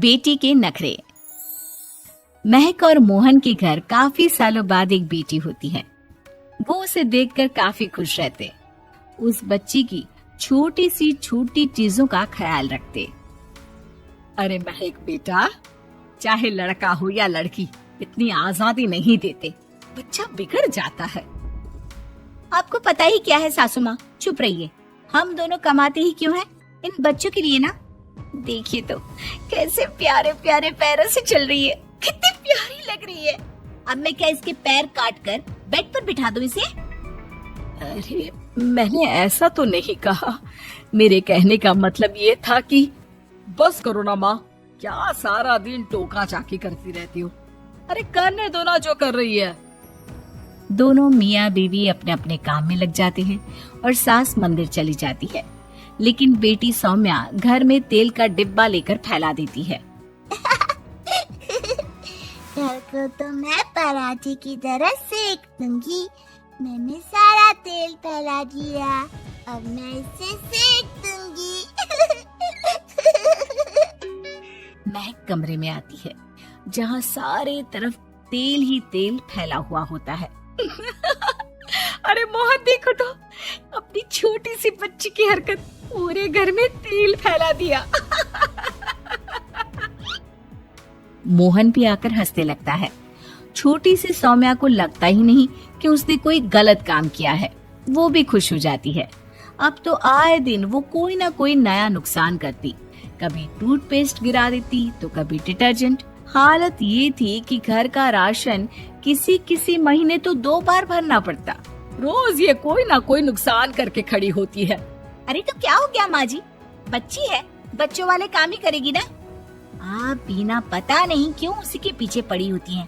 बेटी के नखरे। महक और मोहन के घर काफी सालों बाद एक बेटी होती है। वो उसे देखकर काफी खुश रहते। उस बच्ची की छोटी सी छोटी चीजों का ख्याल रखते। अरे महक बेटा, चाहे लड़का हो या लड़की, इतनी आजादी नहीं देते, बच्चा बिगड़ जाता है। आपको पता ही क्या है सासू माँ, चुप रहिए। हम दोनों कमाते ही क्यों हैं? इन बच्चों के लिए ना। देखिए तो कैसे प्यारे प्यारे पैरों से चल रही है, कितनी प्यारी लग रही है। अब मैं क्या इसके पैर काट कर बेड पर बिठा दूं इसे? अरे मैंने ऐसा तो नहीं कहा। मेरे कहने का मतलब ये था कि बस करो ना माँ, क्या सारा दिन टोका चाकी करती रहती हो। अरे करने दो ना जो कर रही है। दोनों मियाँ बीवी अपने अपने काम में लग जाते हैं और सास मंदिर चली जाती है। लेकिन बेटी सौम्या घर में तेल का डिब्बा लेकर फैला देती है। कल को तो मैं पराठे की तरह सेक दूंगी। मैंने सारा तेल फैला दिया, अब मैं इसे सेक दूंगी। महक कमरे में आती है जहाँ सारे तरफ तेल ही तेल फैला हुआ होता है। अरे मोहन देखो तो, अपनी छोटी सी बच्ची की हरकत, पूरे घर में तेल फैला दिया। मोहन भी आकर हंसने लगता है। छोटी सी सौम्या को लगता ही नहीं कि उसने कोई गलत काम किया है। वो भी खुश हो जाती है। अब तो आए दिन वो कोई ना कोई नया नुकसान करती। कभी टूथपेस्ट गिरा देती तो कभी डिटर्जेंट। हालत ये थी कि घर का राशन किसी किसी महीने तो 2 बार भरना पड़ता। रोज ये कोई ना कोई नुकसान करके खड़ी होती है। अरे तो क्या हो गया माँ जी, बच्ची है, बच्चों वाले काम ही करेगी ना। आप बिना पता नहीं क्यों उसी के पीछे पड़ी होती हैं।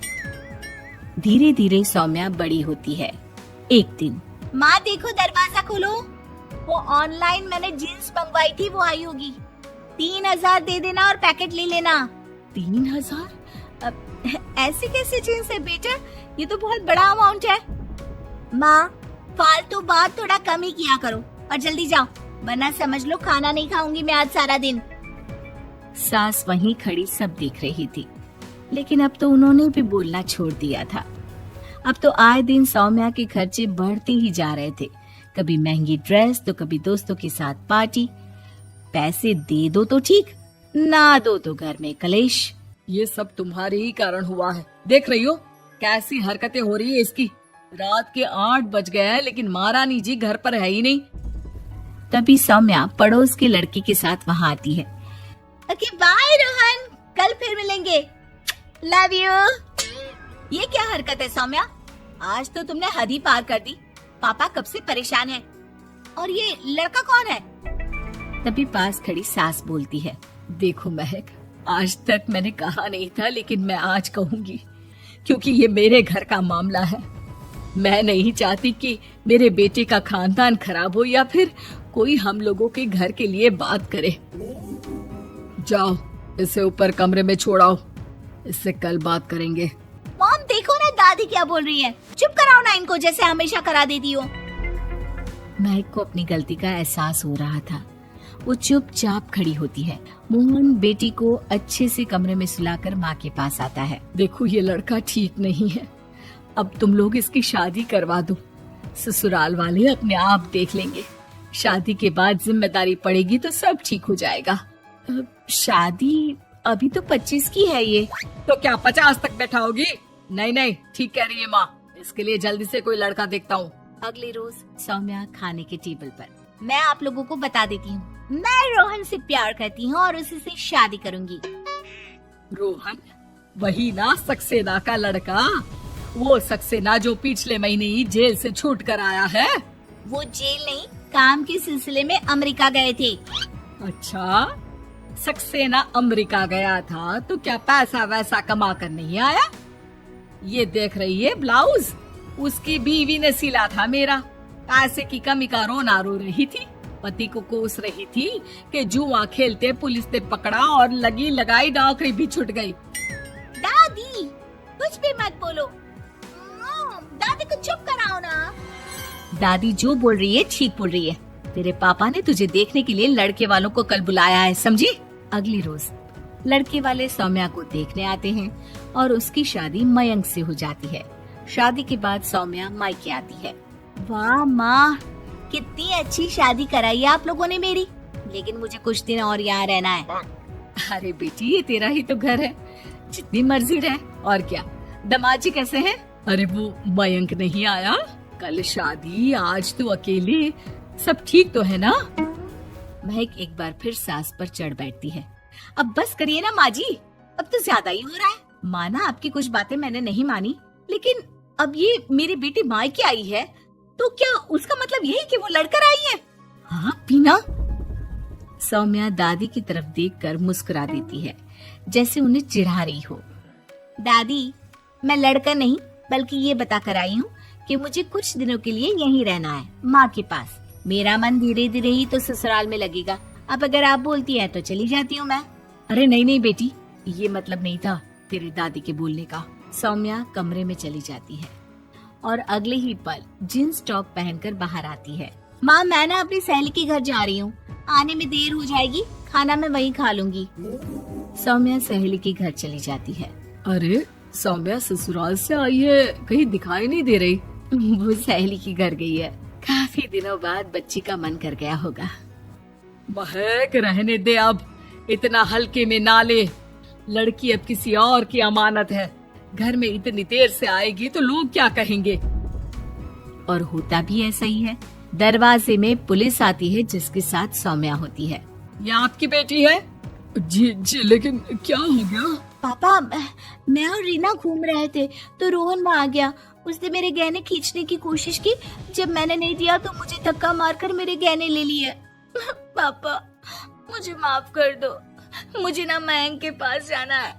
धीरे धीरे सौम्या बड़ी होती है। एक दिन, माँ देखो दरवाजा खोलो, वो ऑनलाइन मैंने जीन्स मंगवाई थी, वो आई होगी। 3000 दे देना और पैकेट ले लेना। 3000? ऐसे कैसे जीन्स है बेटा, ये तो बहुत बड़ा अमाउंट है। माँ फालतू बात थोड़ा कम ही किया करो और जल्दी जाओ, वरना समझ लो खाना नहीं खाऊंगी मैं आज सारा दिन। सास वहीं खड़ी सब देख रही थी, लेकिन अब तो उन्होंने भी बोलना छोड़ दिया था। अब तो आए दिन सौम्या के खर्चे बढ़ते ही जा रहे थे। कभी महंगी ड्रेस तो कभी दोस्तों के साथ पार्टी। पैसे दे दो तो ठीक, ना दो तो घर में कलेश। ये सब तुम्हारे ही कारण हुआ है। देख रही हो कैसी हरकतें हो रही है इसकी। रात के 8 बज गए हैं, लेकिन महारानी जी घर पर है ही नहीं। तभी सौम्या पड़ोस के लड़के के साथ वहाँ आती है। ओके बाय रोहन, कल फिर मिलेंगे, लव यू। ये क्या हरकत है सौम्या, आज तो तुमने हद ही पार कर दी। पापा कब से परेशान है। और ये लड़का कौन है? तभी पास खड़ी सास बोलती है, देखो महक, आज तक मैंने कहा नहीं था, लेकिन मैं आज कहूंगी, क्योंकि ये मेरे घर का मामला है। मैं नहीं चाहती कि मेरे बेटे का खानदान खराब हो या फिर कोई हम लोगों के घर के लिए बात करे। जाओ इसे ऊपर कमरे में छोड़ाओ, इससे कल बात करेंगे। मॉम देखो ना दादी क्या बोल रही है, चुप कराओ ना इनको, जैसे हमेशा करा देती हो। महक को अपनी गलती का एहसास हो रहा था। वो चुपचाप खड़ी होती है। मोहन बेटी को अच्छे से कमरे में सुलाकर माँ के पास आता है। देखो ये लड़का ठीक नहीं है, अब तुम लोग इसकी शादी करवा दो। ससुराल वाले अपने आप देख लेंगे। शादी के बाद जिम्मेदारी पड़ेगी तो सब ठीक हो जाएगा। शादी अभी तो 25 की है ये। तो क्या 50 तक बैठाओगी? नहीं नहीं, ठीक कह रही है माँ, इसके लिए जल्दी से कोई लड़का देखता हूँ। अगले रोज सौम्या खाने के टेबल पर, मैं आप लोगों को बता देती हूँ, मैं रोहन से प्यार करती हूँ और उसी से शादी करूंगी। रोहन? वही ना सक्सेना का लड़का, वो सक्सेना जो पिछले महीने ही जेल से छूट कर आया है। वो जेल नहीं, काम के सिलसिले में अमेरिका गए थे। अच्छा, सक्सेना अमेरिका गया था तो क्या पैसा वैसा कमा कर नहीं आया? ये देख रही है ब्लाउज, उसकी बीवी ने सिला था मेरा। पैसे की कमी का रोना रो रही थी, पति को कोस रही थी कि जुआ खेलते पुलिस ने पकड़ा और लगी लगाई नौकरी भी छूट गई। दादी कुछ भी मत बोलो, दादी को चुप कराओ ना। दादी जो बोल रही है ठीक बोल रही है। तेरे पापा ने तुझे देखने के लिए लड़के वालों को कल बुलाया है, समझी? अगली रोज लड़के वाले सौम्या को देखने आते हैं और उसकी शादी मयंक से हो जाती है। शादी के बाद सौम्या मायके आती है। वाह माँ, कितनी अच्छी शादी कराई है आप लोगों ने मेरी। लेकिन मुझे कुछ दिन और यहाँ रहना है। अरे बेटी, ये तेरा ही तो घर है, जितनी मर्जी रह। और क्या, दमाजी कैसे हैं? अरे वो मयंक नहीं आया, कल शादी, आज तो अकेले, सब ठीक तो है ना? महक एक बार फिर सास पर चढ़ बैठती है। अब बस करिए ना माँ जी, अब तो ज्यादा ही हो रहा है। माना आपकी कुछ बातें मैंने नहीं मानी, लेकिन अब ये मेरी बेटी मायके आई है तो क्या उसका मतलब यही कि वो लड़कर आई है? हाँ पीना। सौम्या दादी की तरफ देखकर मुस्कुरा देती है, जैसे उन्हें चिढ़ा रही हो। दादी, मैं लड़कर नहीं बल्कि ये बता कर आई हूँ कि मुझे कुछ दिनों के लिए यहीं रहना है, माँ के पास। मेरा मन धीरे धीरे ही तो ससुराल में लगेगा। अब अगर आप बोलती है तो चली जाती हूँ मैं। अरे नहीं नहीं बेटी, ये मतलब नहीं था तेरे दादी के बोलने का। सौम्या कमरे में चली जाती है और अगले ही पल जींस टॉप पहनकर बाहर आती है। माँ, मैं ना अपनी सहेली के घर जा रही हूँ, आने में देर हो जाएगी, खाना मैं वहीं खा लूंगी। सौम्या सहेली के घर चली जाती है। अरे सौम्या ससुराल से आई है, कहीं दिखाई नहीं दे रही। वो सहेली के घर गई है, काफी दिनों बाद बच्ची का मन कर गया होगा। महक रहने दे, अब इतना हल्के में ना ले, लड़की अब किसी और की अमानत है। घर में इतनी देर से आएगी तो लोग क्या कहेंगे। और होता भी ऐसा ही है। दरवाजे में पुलिस आती है जिसके साथ सौम्या होती है। ये आपकी बेटी है? जी जी, लेकिन क्या हो गया? पापा, मैं और रीना घूम रहे थे तो रोहन वहाँ आ गया। उसने मेरे गहने खींचने की कोशिश की, जब मैंने नहीं दिया तो मुझे धक्का मारकर मेरे गहने ले लिए। पापा, मुझे माफ कर दो, मुझे ना मयंक के पास जाना है।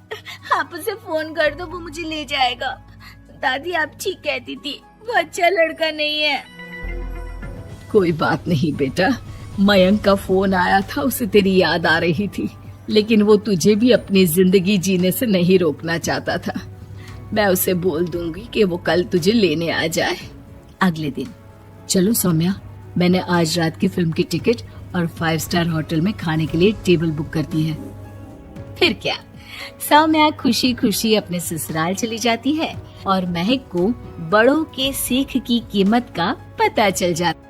आप उसे फोन कर दो, वो मुझे ले जाएगा। दादी आप ठीक कहती थी, वो अच्छा लड़का नहीं है। कोई बात नहीं बेटा, मयंक का फोन आया था, उसे तेरी याद आ रही थी, लेकिन वो तुझे भी अपनी जिंदगी जीने से नहीं रोकना चाहता था। मैं उसे बोल दूंगी कि वो कल तुझे लेने आ जाए। अगले दिन, चलो सौम्या, मैंने आज रात की फिल्म की टिकट और 5 स्टार होटल में खाने के लिए टेबल बुक कर दी है। फिर क्या, सौम्या खुशी खुशी अपने ससुराल चली जाती है और महक को बड़ों के सीख की कीमत का पता चल जाता है।